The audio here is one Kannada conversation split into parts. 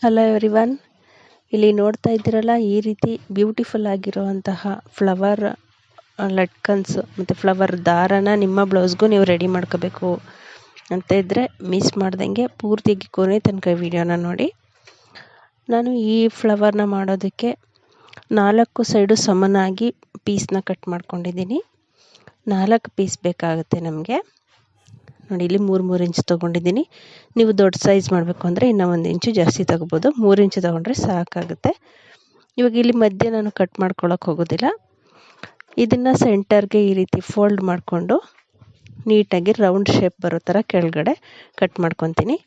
ಹಲೋ ಎವ್ರಿವನ್, ಇಲ್ಲಿ ನೋಡ್ತಾ ಇದ್ದೀರಲ್ಲ, ಈ ರೀತಿ ಬ್ಯೂಟಿಫುಲ್ ಆಗಿರುವಂತಹ ಫ್ಲವರ್ ಲಟ್ಕನ್ಸ್ ಮತ್ತು ಫ್ಲವರ್ ದಾರನ ನಿಮ್ಮ ಬ್ಲೌಸ್ಗೂ ನೀವು ರೆಡಿ ಮಾಡ್ಕೋಬೇಕು ಅಂತ ಇದ್ದರೆ ಮಿಸ್ ಮಾಡ್ದಂಗೆ ಪೂರ್ತಿಯಾಗಿ ಕೊನೆ ತನಕ ವಿಡಿಯೋನ ನೋಡಿ. ನಾನು ಈ ಫ್ಲವರ್ನ ಮಾಡೋದಕ್ಕೆ 4 ಸೈಡು ಸಮನಾಗಿ ಪೀಸ್ನ ಕಟ್ ಮಾಡ್ಕೊಂಡಿದ್ದೀನಿ. 4 ಪೀಸ್ ಬೇಕಾಗುತ್ತೆ ನಮಗೆ. ನೋಡಿ, ಇಲ್ಲಿ 3 ಇಂಚ್ ತೊಗೊಂಡಿದ್ದೀನಿ. ನೀವು ದೊಡ್ಡ ಸೈಜ್ ಮಾಡಬೇಕು ಅಂದರೆ ಇನ್ನೂ 1 ಇಂಚು ಜಾಸ್ತಿ ತೊಗೋಬೋದು. 3 ಇಂಚು ತೊಗೊಂಡ್ರೆ ಸಾಕಾಗುತ್ತೆ. ಇವಾಗ ಇಲ್ಲಿ ಮಧ್ಯೆ ನಾನು ಕಟ್ ಮಾಡ್ಕೊಳ್ಳೋಕೆ ಹೋಗೋದಿಲ್ಲ. ಇದನ್ನು ಸೆಂಟರ್ಗೆ ಈ ರೀತಿ ಫೋಲ್ಡ್ ಮಾಡಿಕೊಂಡು ನೀಟಾಗಿ ರೌಂಡ್ ಶೇಪ್ ಬರೋ ಥರ ಕೆಳಗಡೆ ಕಟ್ ಮಾಡ್ಕೊತೀನಿ.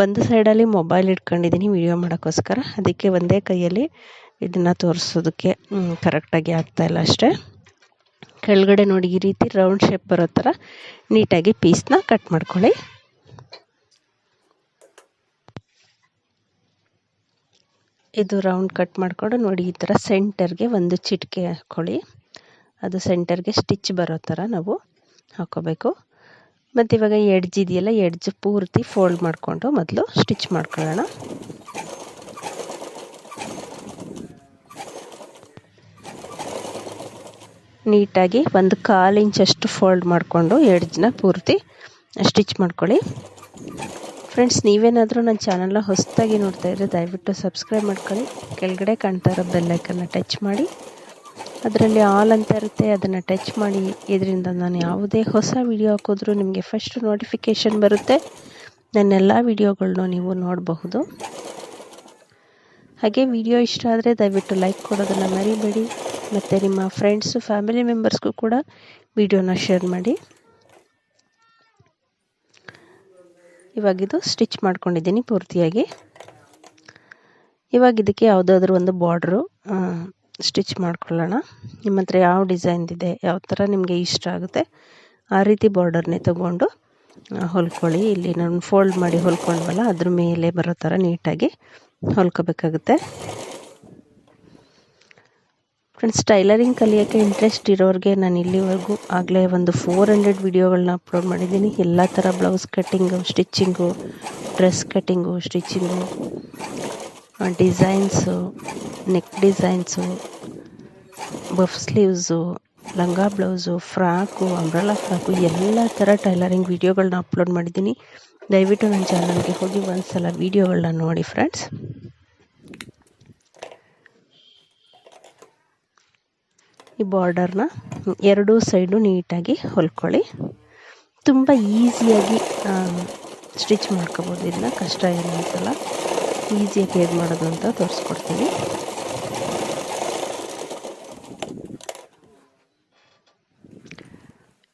ಒಂದು ಸೈಡಲ್ಲಿ ಮೊಬೈಲ್ ಇಟ್ಕೊಂಡಿದ್ದೀನಿ ವಿಡಿಯೋ ಮಾಡೋಕ್ಕೋಸ್ಕರ, ಅದಕ್ಕೆ ಒಂದೇ ಕೈಯಲ್ಲಿ ಇದನ್ನು ತೋರಿಸೋದಕ್ಕೆ ಕರೆಕ್ಟಾಗಿ ಆಗ್ತಾಯಿಲ್ಲ ಅಷ್ಟೇ. ಕೆಳಗಡೆ ನೋಡಿ, ಈ ರೀತಿ ರೌಂಡ್ ಶೇಪ್ ಬರೋ ಥರ ನೀಟಾಗಿ ಪೀಸ್ನ ಕಟ್ ಮಾಡ್ಕೊಳ್ಳಿ. ಇದು ರೌಂಡ್ ಕಟ್ ಮಾಡಿಕೊಂಡು ನೋಡಿ, ಈ ಥರ ಸೆಂಟರ್ಗೆ ಒಂದು ಚಿಟಿಕೆ ಹಾಕ್ಕೊಳ್ಳಿ. ಅದು ಸೆಂಟರ್ಗೆ ಸ್ಟಿಚ್ ಬರೋ ಥರ ನಾವು ಹಾಕೋಬೇಕು. ಮತ್ತು ಇವಾಗ ಎಡ್ಜ್ ಇದೆಯಲ್ಲ, ಎಡ್ಜ್ ಪೂರ್ತಿ ಫೋಲ್ಡ್ ಮಾಡಿಕೊಂಡು ಮೊದಲು ಸ್ಟಿಚ್ ಮಾಡ್ಕೊಳ್ಳೋಣ. ನೀಟಾಗಿ 1/4 ಇಂಚಷ್ಟು ಫೋಲ್ಡ್ ಮಾಡಿಕೊಂಡು ಎಡ್ಜ್ನ ಪೂರ್ತಿ ಸ್ಟಿಚ್ ಮಾಡ್ಕೊಳ್ಳಿ. ಫ್ರೆಂಡ್ಸ್, ನೀವೇನಾದರೂ ನನ್ನ ಚಾನಲ್ನ ಹೊಸದಾಗಿ ನೋಡ್ತಾ ಇದ್ದರೆ ದಯವಿಟ್ಟು ಸಬ್ಸ್ಕ್ರೈಬ್ ಮಾಡ್ಕೊಳ್ಳಿ. ಕೆಳಗಡೆ ಕಾಣ್ತಾ ಇರೋ ಬೆಲ್ಲೈಕನ್ನ ಟಚ್ ಮಾಡಿ, ಅದರಲ್ಲಿ ಆಲ್ ಅಂತ ಇರುತ್ತೆ, ಅದನ್ನು ಟಚ್ ಮಾಡಿ. ಇದರಿಂದ ನಾನು ಯಾವುದೇ ಹೊಸ ವಿಡಿಯೋ ಹಾಕಿದ್ರೂ ನಿಮಗೆ ಫಸ್ಟ್ ನೋಟಿಫಿಕೇಷನ್ ಬರುತ್ತೆ. ನನ್ನೆಲ್ಲ ವಿಡಿಯೋಗಳನ್ನೂ ನೀವು ನೋಡಬಹುದು. ಹಾಗೆ ವಿಡಿಯೋ ಇಷ್ಟ ಆದರೆ ದಯವಿಟ್ಟು ಲೈಕ್ ಕೊಡೋದನ್ನು ಮರಿಬೇಡಿ. ಮತ್ತು ನಿಮ್ಮ ಫ್ರೆಂಡ್ಸು ಫ್ಯಾಮಿಲಿ ಮೆಂಬರ್ಸ್ಗೂ ಕೂಡ ವಿಡಿಯೋನ ಶೇರ್ ಮಾಡಿ. ಇವಾಗಿದು ಸ್ಟಿಚ್ ಮಾಡ್ಕೊಂಡಿದ್ದೀನಿ ಪೂರ್ತಿಯಾಗಿ. ಇವಾಗ ಇದಕ್ಕೆ ಯಾವುದಾದ್ರೂ ಒಂದು ಬಾರ್ಡ್ರು ಸ್ಟಿಚ್ ಮಾಡ್ಕೊಳ್ಳೋಣ. ನಿಮ್ಮ ಹತ್ರ ಯಾವ ಡಿಸೈನ್ದಿದೆ, ಯಾವ ಥರ ನಿಮಗೆ ಇಷ್ಟ ಆಗುತ್ತೆ ಆ ರೀತಿ ಬಾರ್ಡರ್ನೇ ತಗೊಂಡು ಹೊಲ್ಕೊಳ್ಳಿ. ಇಲ್ಲಿ ನಾನು ಫೋಲ್ಡ್ ಮಾಡಿ ಹೊಲ್ಕೊಂಡ್ವಲ್ಲ, ಅದ್ರ ಮೇಲೆ ಬರೋ ಥರ ನೀಟಾಗಿ ಹೊಲ್ಕೋಬೇಕಾಗುತ್ತೆ. ಫ್ರೆಂಡ್ಸ್, ಟೈಲರಿಂಗ್ ಕಲಿಯೋಕ್ಕೆ ಇಂಟ್ರೆಸ್ಟ್ ಇರೋರಿಗೆ ನಾನು ಇಲ್ಲಿವರೆಗೂ ಆಗಲೇ ಒಂದು 400 ವಿಡಿಯೋಗಳನ್ನ ಅಪ್ಲೋಡ್ ಮಾಡಿದ್ದೀನಿ. ಎಲ್ಲ ಥರ blouse cutting, stitching, dress cutting, stitching, designs, neck designs, buff sleeves, ಲಂಗ ಬ್ಲೌಸು, ಫ್ರಾಕು, ಅಂಬ್ರೆಲಾ ಫ್ರಾಕು, ಎಲ್ಲ ಥರ ಟೈಲರಿಂಗ್ ವಿಡಿಯೋಗಳನ್ನ ಅಪ್ಲೋಡ್ ಮಾಡಿದ್ದೀನಿ. ದಯವಿಟ್ಟು ನನ್ನ ಚಾನಲ್ಗೆ ಹೋಗಿ ಒಂದು ಸಲ ವಿಡಿಯೋಗಳನ್ನ ನೋಡಿ ಫ್ರೆಂಡ್ಸ್. ಈ ಬಾರ್ಡರ್ನ ಎರಡೂ ಸೈಡು ನೀಟಾಗಿ ಹೊಲ್ಕೊಳ್ಳಿ. ತುಂಬ ಈಸಿಯಾಗಿ ಸ್ಟಿಚ್ ಮಾಡ್ಕೋಬೋದು. ಇದನ್ನ ಕಷ್ಟ ಏನು ಅನ್ಸಲ್ಲ. ಈಸಿಯಾಗಿ ಹೇಗೆ ಮಾಡೋದು ಅಂತ ತೋರಿಸ್ಕೊಡ್ತೀನಿ.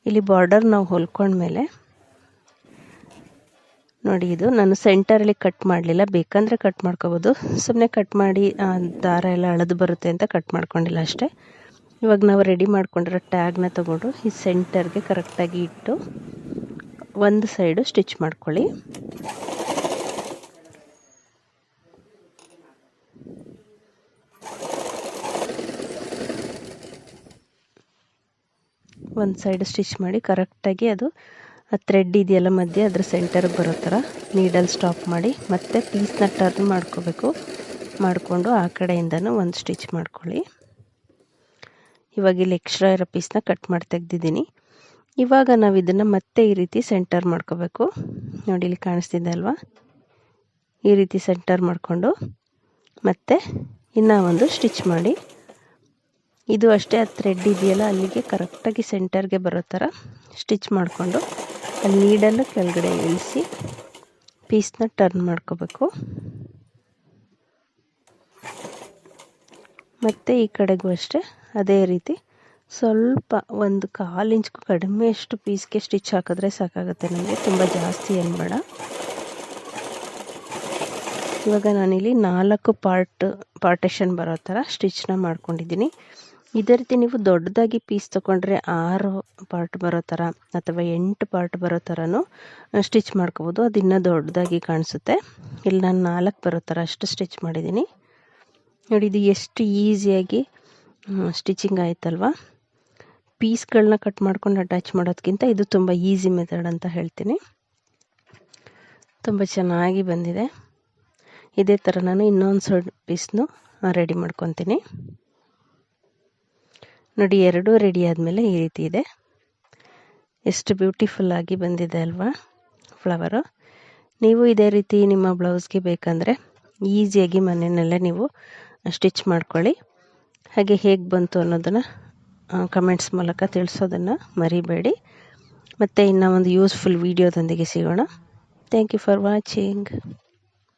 ಇಲ್ಲಿ ಬಾರ್ಡರ್ ನಾವು ಹೊಲ್ಕೊಂಡ್ಮೇಲೆ ನೋಡಿ, ಇದು ನಾನು ಸೆಂಟರಲ್ಲಿ ಕಟ್ ಮಾಡಲಿಲ್ಲ. ಬೇಕಂದರೆ ಕಟ್ ಮಾಡ್ಕೋಬೋದು. ಸುಮ್ಮನೆ ಕಟ್ ಮಾಡಿ ದಾರ ಎಲ್ಲ ಅಳೆದು ಬರುತ್ತೆ ಅಂತ ಕಟ್ ಮಾಡ್ಕೊಂಡಿಲ್ಲ ಅಷ್ಟೇ. ಇವಾಗ ನಾವು ರೆಡಿ ಮಾಡ್ಕೊಂಡಿರೋ ಟ್ಯಾಗ್ನ ತಗೊಂಡು ಈ ಸೆಂಟರ್ಗೆ ಕರೆಕ್ಟಾಗಿ ಇಟ್ಟು ಒಂದು ಸೈಡು ಸ್ಟಿಚ್ ಮಾಡ್ಕೊಳ್ಳಿ. ಒಂದು ಸೈಡು ಸ್ಟಿಚ್ ಮಾಡಿ ಕರೆಕ್ಟಾಗಿ ಅದು ಥ್ರೆಡ್ ಇದೆಯಲ್ಲ ಮಧ್ಯೆ, ಅದ್ರ ಸೆಂಟರ್ಗೆ ಬರೋ ಥರ ನೀಡಲ್ ಸ್ಟಾಪ್ ಮಾಡಿ ಮತ್ತೆ ಪೀಸ್ನ ಟರ್ನ್ ಮಾಡ್ಕೋಬೇಕು. ಮಾಡಿಕೊಂಡು ಆ ಕಡೆಯಿಂದನೂ ಒಂದು ಸ್ಟಿಚ್ ಮಾಡ್ಕೊಳ್ಳಿ. ಇವಾಗ ಇಲ್ಲಿ ಎಕ್ಸ್ಟ್ರಾ ಇರೋ ಪೀಸ್ನ ಕಟ್ ಮಾಡಿ ತೆಗೆದಿದ್ದೀನಿ. ಇವಾಗ ನಾವು ಇದನ್ನು ಮತ್ತೆ ಈ ರೀತಿ ಸೆಂಟರ್ ಮಾಡ್ಕೋಬೇಕು. ನೋಡಿ, ಇಲ್ಲಿ ಕಾಣಿಸ್ತಿದೆ ಅಲ್ವಾ, ಈ ರೀತಿ ಸೆಂಟರ್ ಮಾಡಿಕೊಂಡು ಮತ್ತೆ ಇನ್ನೂ ಒಂದು ಸ್ಟಿಚ್ ಮಾಡಿ. ಇದು ಅಷ್ಟೇ, ಆ ಥ್ರೆಡ್ ಇದೆಯಲ್ಲ ಅಲ್ಲಿಗೆ ಕರೆಕ್ಟಾಗಿ ಸೆಂಟರ್ಗೆ ಬರೋ ಥರ ಸ್ಟಿಚ್ ಮಾಡಿಕೊಂಡು ಅಲ್ಲಿ ನೀಡನ್ನು ಕೆಳಗಡೆ ಇಳಿಸಿ ಪೀಸ್ನ ಟರ್ನ್ ಮಾಡ್ಕೋಬೇಕು. ಮತ್ತು ಈ ಕಡೆಗೂ ಅಷ್ಟೇ ಅದೇ ರೀತಿ ಸ್ವಲ್ಪ 1/4 ಇಂಚ್ಗೂ ಕಡಿಮೆ ಅಷ್ಟು ಪೀಸ್ಗೆ ಸ್ಟಿಚ್ ಹಾಕಿದ್ರೆ ಸಾಕಾಗುತ್ತೆ ನಮಗೆ, ತುಂಬ ಜಾಸ್ತಿ ಏನು ಬೇಡ. ಇವಾಗ ನಾನಿಲ್ಲಿ 4 ಪಾರ್ಟೇಷನ್ ಬರೋ ಥರ ಸ್ಟಿಚ್ನ ಮಾಡ್ಕೊಂಡಿದ್ದೀನಿ. ಇದೇ ರೀತಿ ನೀವು ದೊಡ್ಡದಾಗಿ ಪೀಸ್ ತೊಗೊಂಡ್ರೆ 6 ಪಾರ್ಟ್ ಬರೋ ಥರ ಅಥವಾ 8 ಪಾರ್ಟ್ ಬರೋ ಥರನೂ ಸ್ಟಿಚ್ ಮಾಡ್ಕೋಬೋದು. ಅದು ಇನ್ನೂ ದೊಡ್ಡದಾಗಿ ಕಾಣಿಸುತ್ತೆ. ಇಲ್ಲಿ ನಾನು 4 ಬರೋ ಥರ ಅಷ್ಟು ಸ್ಟಿಚ್ ಮಾಡಿದ್ದೀನಿ. ನೋಡಿ, ಇದು ಎಷ್ಟು ಈಸಿಯಾಗಿ ಸ್ಟಿಚಿಂಗ್ ಆಯ್ತಲ್ವಾ. ಪೀಸ್ಗಳನ್ನ ಕಟ್ ಮಾಡ್ಕೊಂಡು ಅಟ್ಯಾಚ್ ಮಾಡೋದಕ್ಕಿಂತ ಇದು ತುಂಬ ಈಸಿ ಮೆಥಡ್ ಅಂತ ಹೇಳ್ತೀನಿ. ತುಂಬ ಚೆನ್ನಾಗಿ ಬಂದಿದೆ. ಇದೇ ಥರ ನಾನು ಇನ್ನೊಂದು ಸೈಡ್ ಪೀಸ್ನು ರೆಡಿ ಮಾಡ್ಕೊತೀನಿ. ನೋಡಿ, ಎರಡೂ ರೆಡಿ ಆದಮೇಲೆ ಈ ರೀತಿ ಇದೆ. ಎಷ್ಟು ಬ್ಯೂಟಿಫುಲ್ಲಾಗಿ ಬಂದಿದೆ ಅಲ್ವಾ ಫ್ಲವರು. ನೀವು ಇದೇ ರೀತಿ ನಿಮ್ಮ ಬ್ಲೌಸ್ಗೆ ಬೇಕಂದರೆ ಈಸಿಯಾಗಿ ಮನೆಯಲ್ಲೇ ನೀವು ಸ್ಟಿಚ್ ಮಾಡ್ಕೊಳ್ಳಿ. ಹಾಗೆ ಹೇಗೆ ಬಂತು ಅನ್ನೋದನ್ನು ಕಮೆಂಟ್ಸ್ ಮೂಲಕ ತಿಳಿಸೋದನ್ನು ಮರಿಬೇಡಿ. ಮತ್ತು ಇನ್ನೂ ಒಂದು ಯೂಸ್ಫುಲ್ ವೀಡಿಯೋದೊಂದಿಗೆ ಸಿಗೋಣ. Thank you for watching.